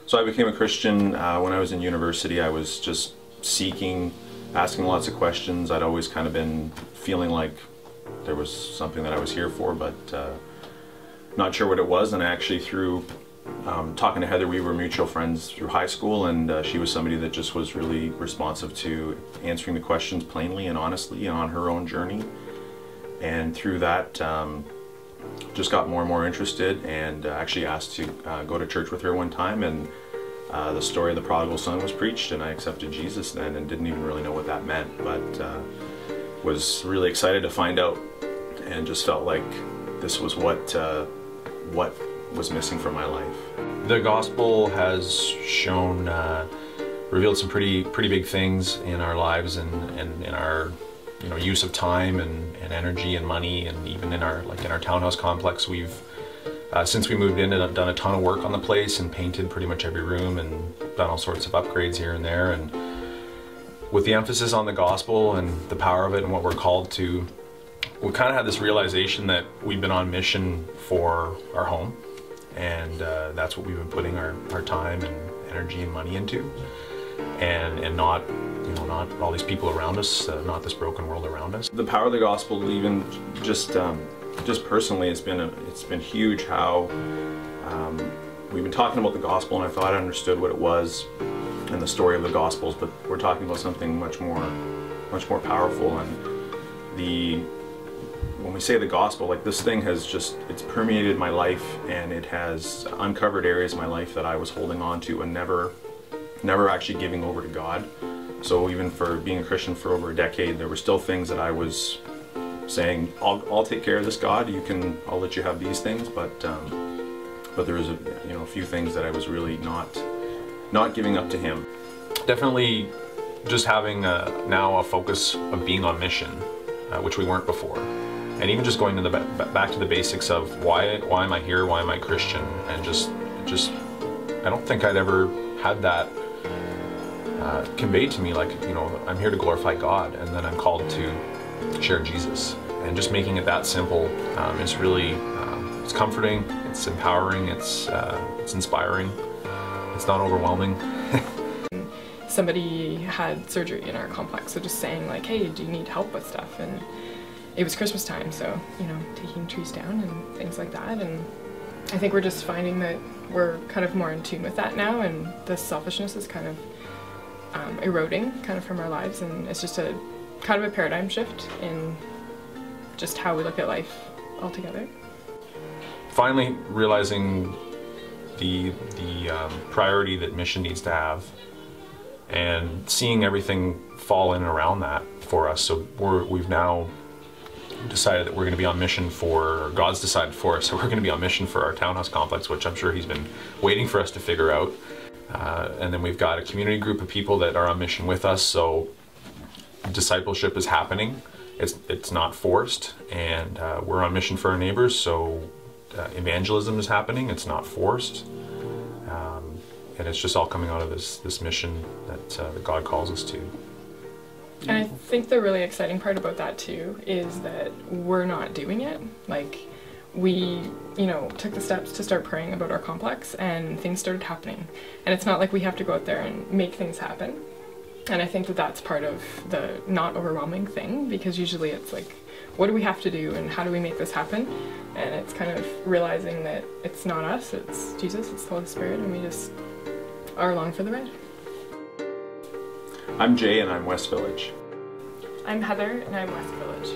So I became a Christian when I was in university. I was just seeking, asking lots of questions. I'd always kind of been feeling like there was something that I was here for, but not sure what it was. And I actually, through talking to Heather, we were mutual friends through high school, and she was somebody that just was really responsive to answering the questions plainly and honestly and on her own journey. And through that, just got more and more interested, and actually asked to go to church with her one time, and the story of the prodigal son was preached, and I accepted Jesus then and didn't even really know what that meant, but was really excited to find out, and just felt like this was what was missing from my life. The gospel has shown, revealed some pretty big things in our lives, and in our use of time and energy and money, and even in our townhouse complex. We've since we moved in, done a ton of work on the place and painted pretty much every room and done all sorts of upgrades here and there. And with the emphasis on the gospel and the power of it and what we're called to, we kind of had this realization that we've been on mission for our home, and that's what we've been putting our time and energy and money into, and not all these people around us, not this broken world around us. The power of the gospel, even just personally, it's been huge. How we've been talking about the gospel, and I thought I understood what it was and the story of the gospels, but we're talking about something much more powerful. And when we say the gospel, like, this thing has it's permeated my life, and it has uncovered areas of my life that I was holding on to and never actually giving over to God. So even for being a Christian for over a decade, there were still things that I was saying, I'll take care of this, God. I'll let you have these things, but there was a few things that I was really not giving up to Him. Definitely, just having now a focus of being on mission, which we weren't before, and even just going to back to the basics of why am I here? Why am I Christian? And just I don't think I'd ever had that conveyed to me, like, I'm here to glorify God, and then I'm called to share Jesus. And just making it that simple is really it's comforting, it's empowering, it's inspiring, it's not overwhelming. Somebody had surgery in our complex, so just saying, like, hey, do you need help with stuff? And it was Christmas time, so taking trees down and things like that. And I think we're just finding that we're kind of more in tune with that now, and the selfishness is kind of eroding kind of from our lives, and it's just a kind of a paradigm shift in just how we look at life altogether. Finally realizing the priority that mission needs to have, and seeing everything fall in and around that for us. So we've now decided that we're going to be on mission for, God's decided for us, so we're going to be on mission for our townhouse complex, which I'm sure He's been waiting for us to figure out. And then we've got a community group of people that are on mission with us, so discipleship is happening. It's not forced, and we're on mission for our neighbors, so evangelism is happening. It's not forced, and it's just all coming out of this mission that God calls us to. And I think the really exciting part about that too is that we're not doing it. Like, we took the steps to start praying about our complex, and things started happening. And it's not like we have to go out there and make things happen. And I think that that's part of the not overwhelming thing, because usually it's like, what do we have to do and how do we make this happen? And it's kind of realizing that it's not us, it's Jesus, it's the Holy Spirit, and we just are along for the ride. I'm Jay, and I'm West Village. I'm Heather, and I'm West Village.